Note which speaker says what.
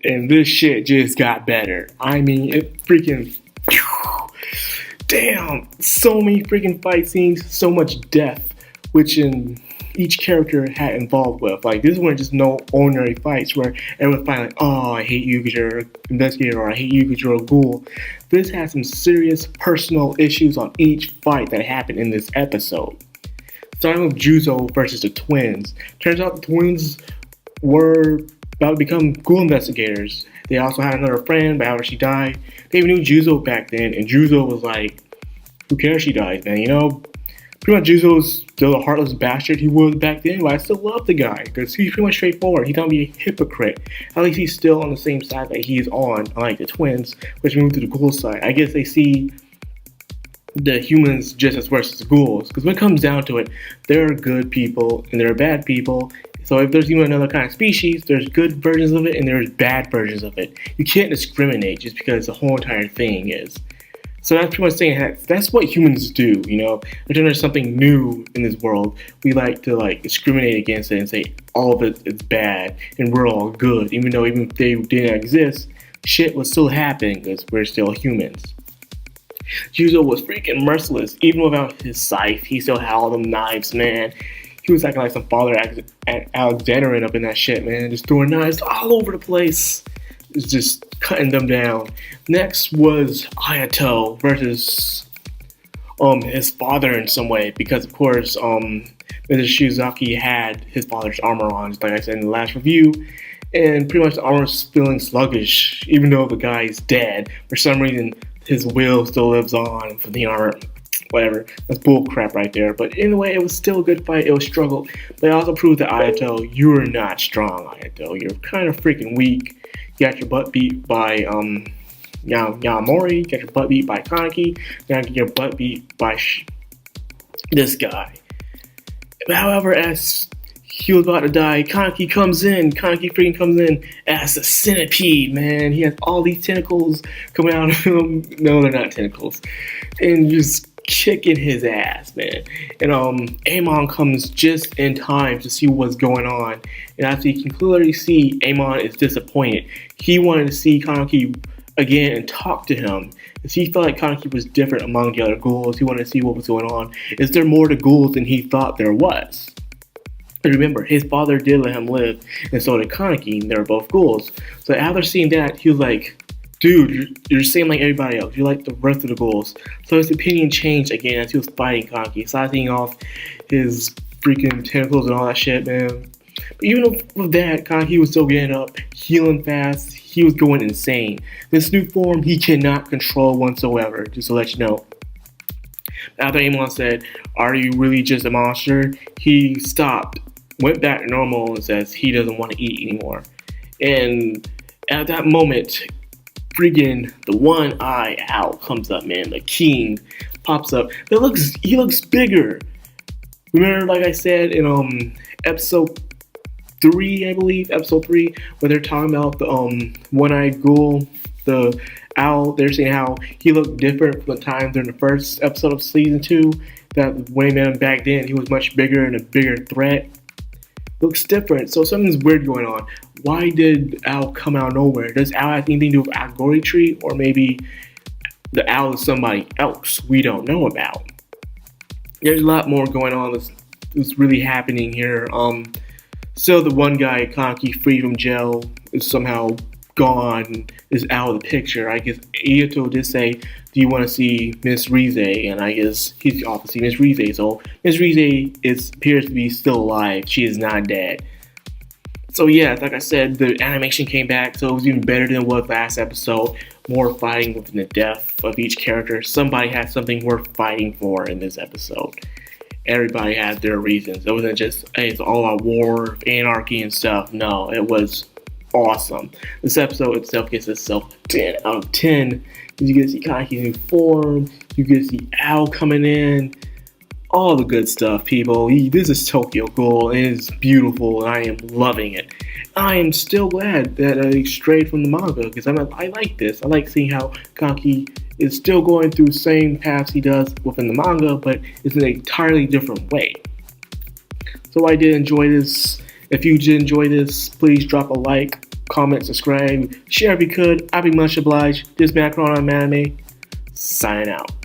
Speaker 1: And this shit just got better. I mean, it freaking... Damn! So many freaking fight scenes, so much death, which in each character had involved with. Like, this weren't just no ordinary fights where everyone's fighting like, oh, I hate you because you're an investigator, or I hate you because you're a ghoul. This had some serious personal issues on each fight that happened in this episode. Starting with Juzo versus the twins. Turns out the twins were about to become ghoul investigators. They also had another friend, but after she died, they even knew Juzo back then, and Juzo was like, who cares she dies, man, you know? Pretty much Juzo's still a heartless bastard he was back then, but I still love the guy, because he's pretty much straightforward. He's not be a hypocrite. At least he's still on the same side that he's on, unlike the twins, which moved to the ghoul side. I guess they see the humans just as worse as the ghouls, because when it comes down to it, there are good people and there are bad people. So if there's even another kind of species, there's good versions of it and there's bad versions of it. You can't discriminate just because the whole entire thing is. So that's pretty much saying that's what humans do, you know. Anytime there's something new in this world, we like to discriminate against it and say all of it is bad and we're all good. Even if they didn't exist, shit would still happen because we're still humans. Juzo was freaking merciless. Even without his scythe, he still had all them knives, man. He was acting like some Father Alexanderin up in that shit, man. Just throwing knives all over the place. It's just cutting them down. Next was Ayato versus his father in some way. Because, of course, Mr. Shizaki had his father's armor on, just like I said in the last review. And pretty much the armor's feeling sluggish. Even though the guy's dead, for some reason, his will still lives on for the armor. Whatever, that's bull crap right there. But anyway, it was still a good fight. It was struggle. But it also proved that Ayato, you're not strong, Ayato. You're kind of freaking weak. You got your butt beat by Yamori. You got your butt beat by Kaneki. Now you get your butt beat by this guy. However, as he was about to die, Kaneki freaking comes in as a centipede, man. He has all these tentacles coming out of him. No, they're not tentacles. And just kicking his ass, man. And Amon comes just in time to see what's going on. And as you can clearly see, Amon is disappointed. He wanted to see Kaneki again and talk to him, because he felt like Kaneki was different among the other ghouls. He wanted to see what was going on. Is there more to ghouls than he thought there was? And remember, his father did let him live, and so did Kaneki, and they were both ghouls. So after seeing that, he was like, dude, you're the same like everybody else. You're like the rest of the ghouls. So his opinion changed again as he was fighting Kaneki. He started taking off his freaking tentacles and all that shit, man. But even with that, Kaneki was still getting up, healing fast. He was going insane. This new form, he cannot control whatsoever, just to let you know. After Amon said, are you really just a monster? He stopped, went back to normal, and says he doesn't want to eat anymore. And at that moment, freaking the one-eye owl comes up, man. The king pops up. He looks bigger. Remember, like I said in episode 3, I believe, episode 3, where they're talking about the one-eyed ghoul, the owl. They're saying how he looked different from the time during the first episode of season 2. That Wayman back then, he was much bigger and a bigger threat. Looks different, so something's weird going on. Why did Owl come out of nowhere? Does Owl have anything to do with Agori Tree? Or maybe the Owl is somebody else we don't know about? There's a lot more going on that's really happening here. So the one guy, Kaneki, freed from jail, is somehow gone, is out of the picture. I guess Ayato did say, do you want to see Miss Rize? And I guess he's off to see Miss Rize. So Miss Rize appears to be still alive. She is not dead. So yeah, like I said, the animation came back, so it was even better than it was last episode. More fighting within the death of each character. Somebody had something worth fighting for in this episode. Everybody had their reasons. It wasn't just, hey, it's all about war, anarchy, and stuff. No, it was awesome. This episode itself gets itself 10 out of 10. You get to see Kaneki's new form. You get to see Owl coming in. All the good stuff, people. This is Tokyo Ghoul, and it's beautiful, and I am loving it. I am still glad that I strayed from the manga, because I like this. I like seeing how Kaneki is still going through the same paths he does within the manga, but it's in an entirely different way. So I did enjoy this. If you did enjoy this, please drop a like, comment, subscribe, share if you could. I'd be much obliged. This is Macron on Anime, signing out.